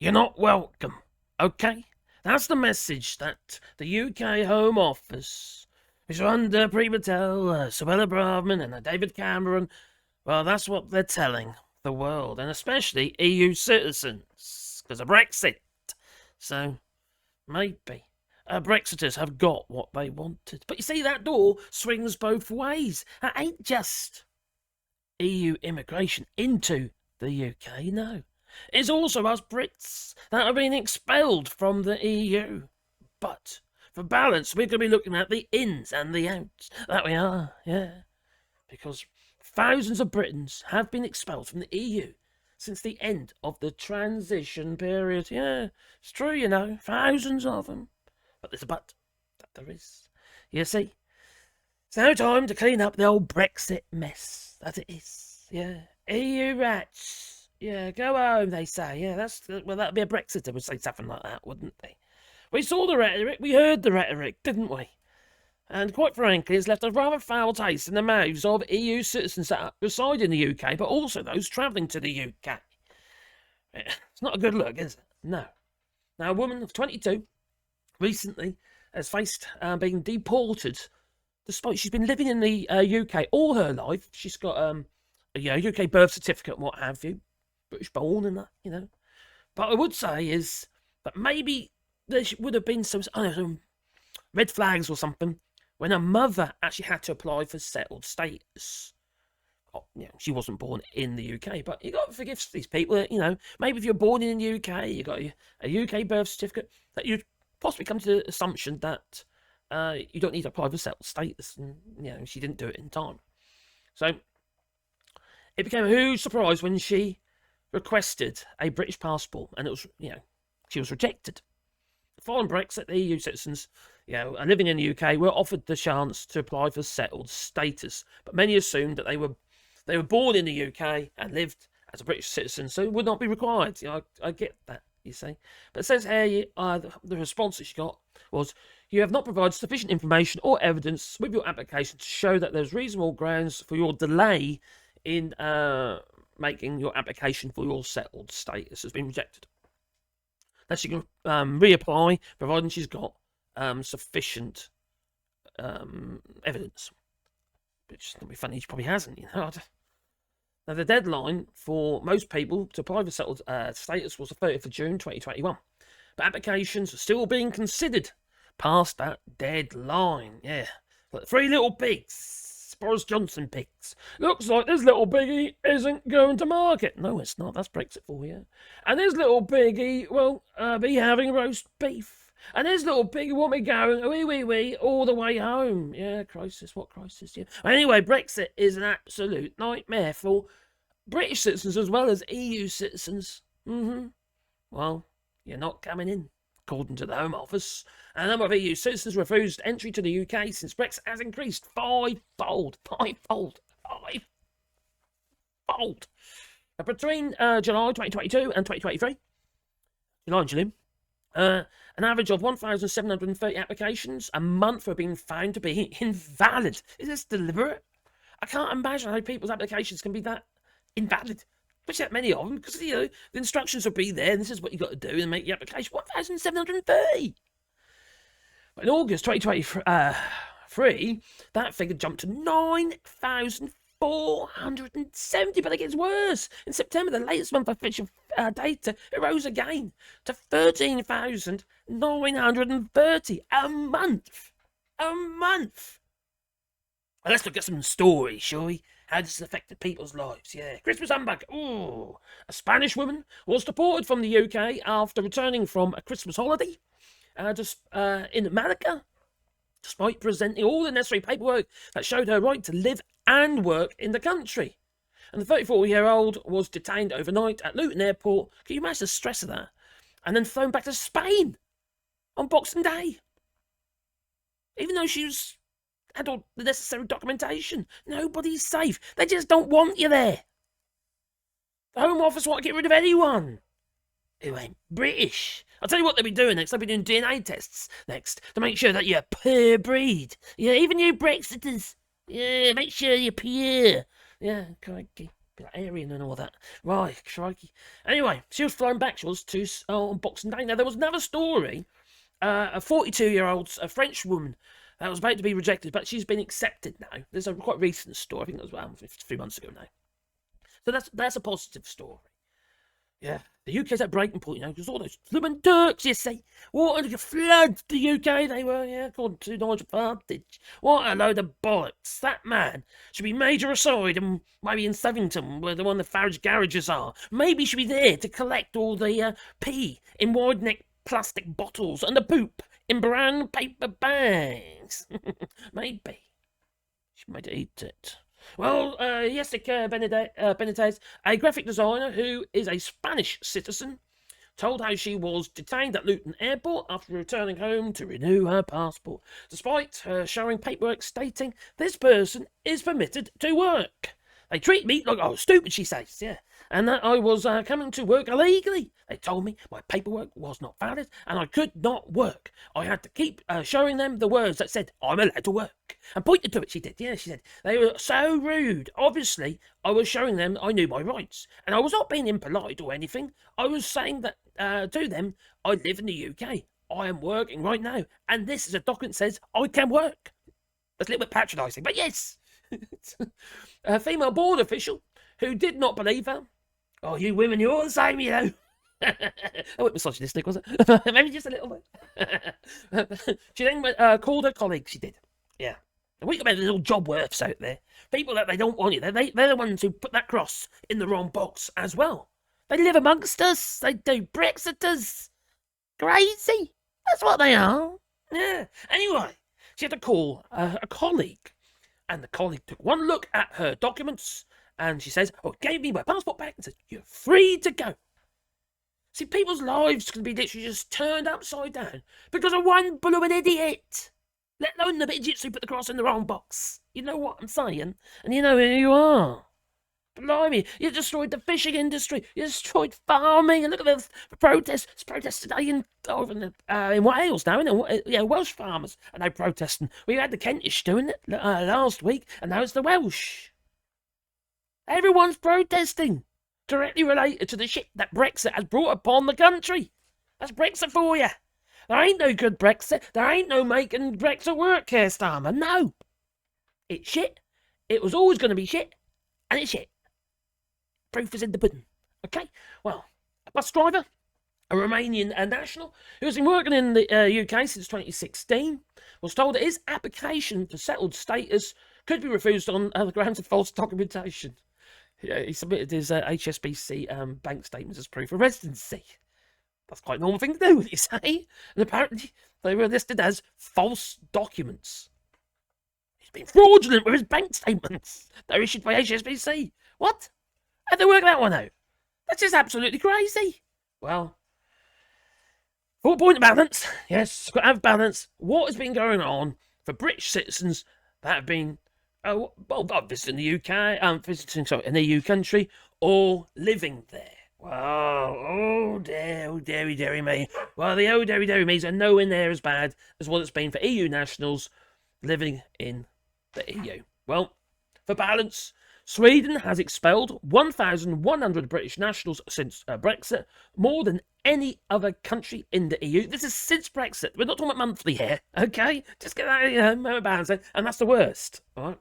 You're not welcome, okay? That's the message that the UK Home Office, which are under Priti Patel, Suella Braverman and David Cameron, well, that's what they're telling the world, and especially EU citizens, because of Brexit. So, maybe Brexiters have got what they wanted. But you see, that door swings both ways. That ain't just EU immigration into the UK, no. It's also us Brits that are being expelled from the EU. But for balance, we're going to be looking at the ins and the outs. That we are, yeah. Because thousands of Britons have been expelled from the EU since the end of the transition period. Yeah, it's true, you know, thousands of them. But there's a but, that there is. You see, it's now time to clean up the old Brexit mess, that it is. Yeah, EU rats. Yeah, go home, they say. Yeah, that'd be a Brexiter would say something like that, wouldn't they? We saw the rhetoric, we heard the rhetoric, didn't we? And quite frankly, it's left a rather foul taste in the mouths of EU citizens that reside in the UK, but also those travelling to the UK. It's not a good look, is it? No. Now, a woman of 22 recently has faced being deported, despite she's been living in the UK all her life. She's got a UK birth certificate and what have you. British born and that, you know. But I would say is that maybe there would have been some red flags or something when her mother actually had to apply for settled status. Oh, you know, she wasn't born in the UK, but you got to forgive these people. You know, maybe if you're born in the UK, you got a UK birth certificate, that you'd possibly come to the assumption that you don't need to apply for settled status, and you know she didn't do it in time. So it became a huge surprise when she requested a British passport, and it was, you know, she was rejected. Following Brexit, the EU citizens, you know, living in the UK were offered the chance to apply for settled status, but many assumed that they were born in the UK and lived as a British citizen, so it would not be required. You know, I get that, you see. But it says here, the response that she got was, you have not provided sufficient information or evidence with your application to show that there's reasonable grounds for your delay in making your application for your settled status has been rejected. That she can reapply, providing she's got sufficient evidence. Which is going to be funny, she probably hasn't, you know. Now, the deadline for most people to apply for settled status was the 30th of June 2021. But applications are still being considered past that deadline. Yeah. But Three Little Pigs. Boris Johnson pigs. Looks like this little piggy isn't going to market. No, it's not. That's Brexit for you. And this little piggy will be having roast beef. And this little piggy won't be going wee all the way home. Yeah, crisis. What crisis? Yeah. Anyway, Brexit is an absolute nightmare for British citizens as well as EU citizens. Well, you're not coming in, according to the Home Office. A number of EU citizens refused entry to the UK since Brexit has increased fivefold. Between July 2022 and 2023, July and June, an average of 1,730 applications a month are being found to be invalid. Is this deliberate? I can't imagine how people's applications can be that invalid. Especially that many of them, because you know the instructions will be there, and this is what you've got to do and make the application. 1,730. In August 2023, that figure jumped to 9,470, but it gets worse. In September, the latest month official data, it rose again to 13,930 a month. A month. Well, let's look at some stories, shall we? How this has affected people's lives, yeah. Christmas humbug. Ooh. A Spanish woman was deported from the UK after returning from a Christmas holiday in Malaga, despite presenting all the necessary paperwork that showed her right to live and work in the country. And the 34-year-old was detained overnight at Luton Airport. Can you imagine the stress of that? And then flown back to Spain on Boxing Day. Even though had all the necessary documentation. Nobody's safe. They just don't want you there. The Home Office want to get rid of anyone who ain't British. I'll tell you what they'll be doing next. They'll be doing DNA tests next to make sure that you're pure breed. Yeah, even you Brexiters. Yeah, make sure you're pure. Yeah, crikey. Aryan and all that. Right, crikey. Anyway, she was flown back. She was on Boxing Day. Now, there was another story. A 42-year-old a French woman that was about to be rejected, but she's been accepted now. There's a quite recent story. I think it was a few months ago now. So that's a positive story. Yeah, the UK's at breaking point, because all those blooming Turks, you see, wanted to flood the UK. They were, according to Nigel Farage. What a load of bollocks. That man should be major aside and maybe in Sevington, where the one the Farage garages are. Maybe he should be there to collect all the pee in wide-neck plastic bottles and the poop in brown paper bags. Maybe. She might eat it. Well, Yesica Benitez, a graphic designer who is a Spanish citizen, told how she was detained at Luton Airport after returning home to renew her passport, despite her showing paperwork stating this person is permitted to work. They treat me like I was stupid, she says, and that I was coming to work illegally. They told me my paperwork was not valid and I could not work. I had to keep showing them the words that said I'm allowed to work. And pointed to it, she did. Yeah, she said. They were so rude. Obviously, I was showing them I knew my rights. And I was not being impolite or anything. I was saying that to them, I live in the UK. I am working right now. And this is a document that says I can work. That's a little bit patronising, but yes. A female board official who did not believe her. Oh, you women, you're all the same, you know. That wasn't misogynistic, was it? Maybe just a little bit. She then called her colleague, she did. Yeah. And we got about the little job worths out there. People that they don't want you. They're the ones who put that cross in the wrong box as well. They live amongst us. They do. Brexiters. Crazy. That's what they are. Yeah. Anyway, she had to call a colleague. And the colleague took one look at her documents and she says, gave me my passport back and said, you're free to go. See, people's lives can be literally just turned upside down because of one blooming idiot. Let alone the idiots who put the cross in the wrong box. You know what I'm saying? And you know who you are. Blimey, you destroyed the fishing industry. You destroyed farming. And look at the protests. It's protests today in Wales now, isn't it? Yeah, Welsh farmers are now protesting. We had the Kentish doing it last week, and now it's the Welsh. Everyone's protesting. Directly related to the shit that Brexit has brought upon the country. That's Brexit for you. There ain't no good Brexit. There ain't no making Brexit work, Keir Starmer. No. It's shit. It was always going to be shit. And it's shit. Proof is in the pudding. Okay? Well, a bus driver, a Romanian national, who's been working in the UK since 2016, was told that his application for settled status could be refused on the grounds of false documentation. He submitted his HSBC bank statements as proof of residency. That's quite a normal thing to do, would you say? And apparently they were listed as false documents. He's been fraudulent with his bank statements. They're issued by HSBC. What? How'd they work that one out? That's just absolutely crazy. Well, 4 point balance. Yes, got to have balance. What has been going on for British citizens that have been visiting the UK, visiting an EU country, or living there? Well, oh dearie me. Well, the oh dearie me's are nowhere near as bad as what it's been for EU nationals living in the EU. Well, for balance, Sweden has expelled 1,100 British nationals since Brexit, more than any other country in the EU. This is since Brexit. We're not talking about monthly here, okay? Just get that balance, and that's the worst, all right?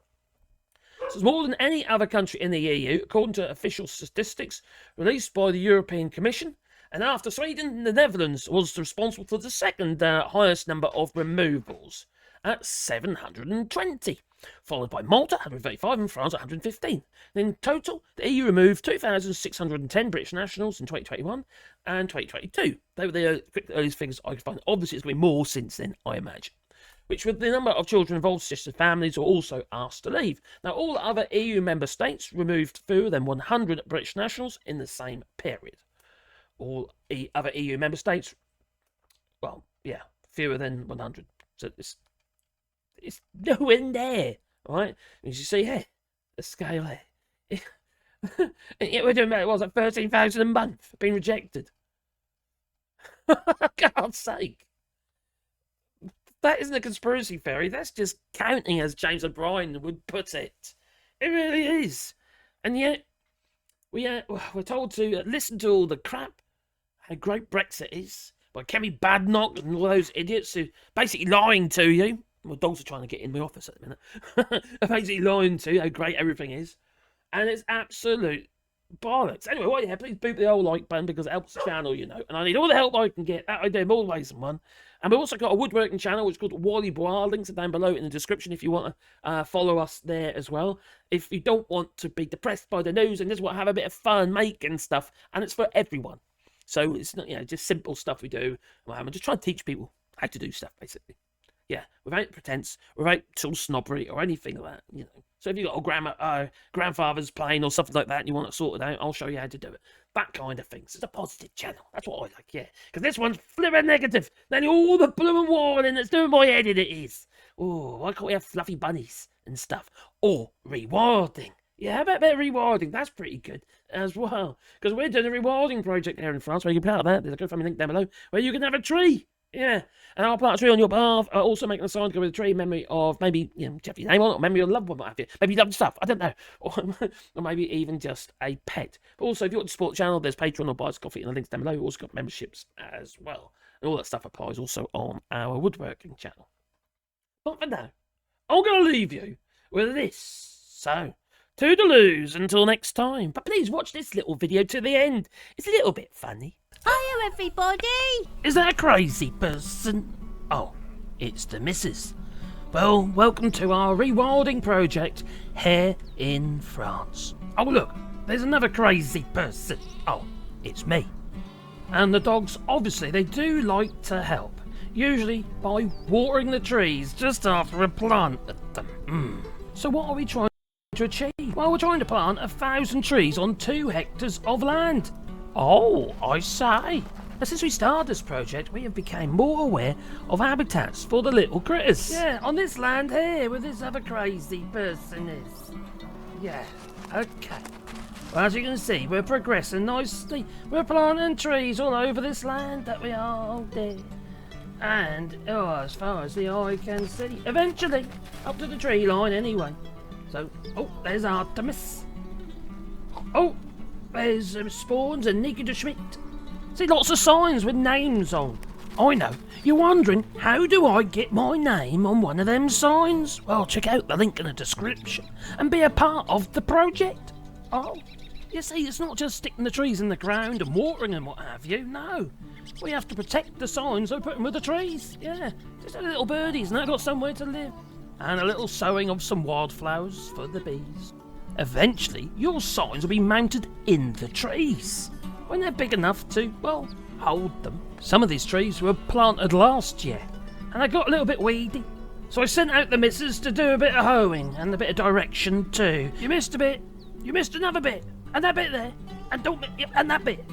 So it's more than any other country in the EU, according to official statistics released by the European Commission. And after Sweden, the Netherlands was responsible for the second highest number of removals at 720, followed by Malta, 135, and France, 115. In total, the EU removed 2,610 British nationals in 2021 and 2022. They were the earliest figures I could find. Obviously, it's going to be more since then, I imagine. Which, with the number of children involved, suggests that families were also asked to leave. Now, all other EU member states removed fewer than 100 British nationals in the same period. All other EU member states, well, yeah, fewer than 100. So it's nowhere there, right? As you see here, the scale here. And yet we're doing about, what was it, 13,000 a month being rejected. For God's sake. That isn't a conspiracy theory. That's just counting, as James O'Brien would put it. It really is. And yet, We're told to listen to all the crap, how great Brexit is, by Kemi Badnock and all those idiots who basically lying to you. My dogs are trying to get in my office at the minute. Basically lying to you how great everything is. And it's absolute bollocks. Anyway, well, yeah, please boot the old like button because it helps the channel, you know. And I need all the help I can get. That I do more ways than one. And we've also got a woodworking channel which is called Wally Bois. Links are down below in the description if you want to follow us there as well. If you don't want to be depressed by the news and just want to have a bit of fun making stuff, and it's for everyone. So it's not, just simple stuff we do. I'm just trying to teach people how to do stuff, basically. Yeah, without pretense, without sort of snobbery or anything like that, you know. So if you've got a grandfather's plane or something like that and you want to sort it out, I'll show you how to do it. That kind of thing. So it's a positive channel. That's what I like, yeah. Because this one's flipping negative. Then all the blue and warning that's doing my head in it is. Oh, why can't we have fluffy bunnies and stuff? Or rewarding. Yeah, how about a bit of rewarding? That's pretty good as well. Because we're doing a rewarding project here in France where you can play out that. There's a GoFundMe link down below where you can have a tree. Yeah, and I'll plant a tree on your behalf. I'll also make a sign to go with a tree in memory of maybe, have your name on it, or memory of a loved one, what have you. Maybe loved stuff, I don't know. Or maybe even just a pet. But also, if you want to support the channel, there's Patreon or Buy Us Coffee in the links down below. We've also got memberships as well. And all that stuff applies also on our woodworking channel. But for now, I'm going to leave you with this. So, toodaloos until next time. But please watch this little video to the end. It's a little bit funny. Hiya, everybody! Is that a crazy person? Oh, it's the missus. Well, welcome to our rewilding project here in France. Oh, look, there's another crazy person. Oh, it's me. And the dogs, obviously, they do like to help. Usually by watering the trees just after I planted them. So what are we trying to achieve? Well, we're trying to plant 1,000 trees on 2 hectares of land. Oh, I say. Now, since we started this project, we have become more aware of habitats for the little critters. Yeah, on this land here, where this other crazy person is. Yeah, okay. Well, as you can see, we're progressing nicely. We're planting trees all over this land that we are there. And, as far as the eye can see, eventually, up to the tree line anyway. So, there's Artemis. Oh, there's Spawns and Nika de Schmidt. See, lots of signs with names on. I know. You're wondering, how do I get my name on one of them signs? Well, check out the link in the description and be a part of the project. Oh, you see, it's not just sticking the trees in the ground and watering and what have you. No, we have to protect the signs so put them with the trees. Yeah, just the little birdies and they've got somewhere to live. And a little sowing of some wildflowers for the bees. Eventually, your signs will be mounted in the trees when they're big enough to, well, hold them. Some of these trees were planted last year, and they got a little bit weedy. So I sent out the missus to do a bit of hoeing and a bit of direction too. You missed a bit, you missed another bit, and that bit there, and that bit.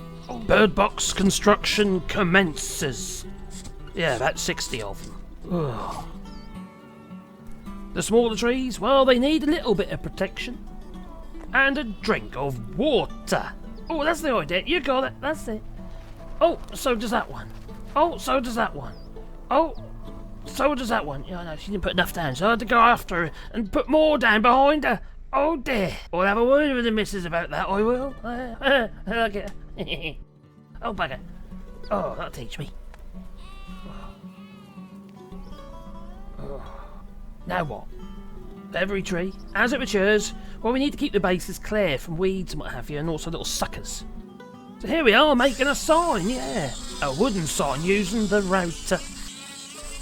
Bird box construction commences. Yeah, about 60 of them. Ugh. The smaller trees, well, they need a little bit of protection. And a drink of water. Oh, that's the idea. You got it. That's it. Oh, so does that one. Oh, so does that one. Oh, so does that one. Yeah, no, she didn't put enough down, so I had to go after her and put more down behind her. Oh dear. I'll have a word with the missus about that, I will. Okay. Oh, bugger. Oh, that'll teach me. Now what? Every tree, as it matures, well, we need to keep the bases clear from weeds and what have you, and also little suckers. So here we are, making a sign, yeah. A wooden sign using the router.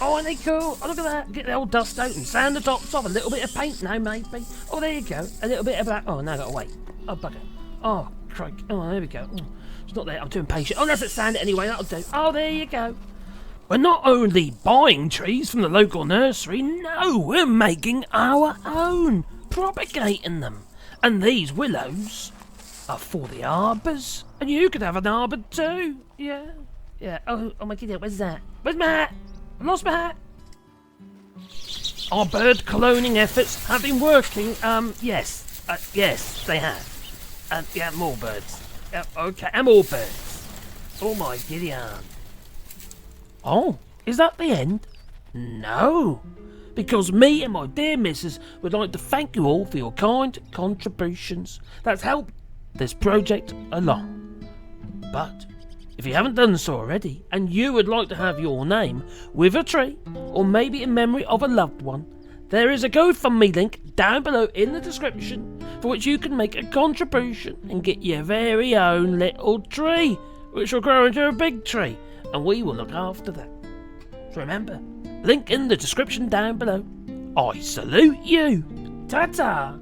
Oh, ain't they cool? Oh, look at that. Get the old dust out and sand the tops off. A little bit of paint now, maybe. Oh, there you go. A little bit of black. Oh, now I've got to wait. Oh, bugger. Oh, crike. Oh, there we go. Oh, it's not there. I'm too impatient. Oh, let's sand it anyway. That'll do. Oh, there you go. We're not only buying trees from the local nursery, no, we're making our own, propagating them. And these willows are for the arbours. And you could have an arbour too. Yeah. Yeah. Oh my goodness, where's that? Where's my hat? I lost my hat. Our bird cloning efforts have been working. Yes. Yes, they have. Yeah, more birds. Okay, and more birds. Oh my giddy aunt. Oh, is that the end? No, because me and my dear missus would like to thank you all for your kind contributions. That's helped this project along. But if you haven't done so already, and you would like to have your name with a tree, or maybe in memory of a loved one, there is a GoFundMe link down below in the description for which you can make a contribution and get your very own little tree, which will grow into a big tree, and we will look after that. So remember, link in the description down below. I salute you. Ta-ta!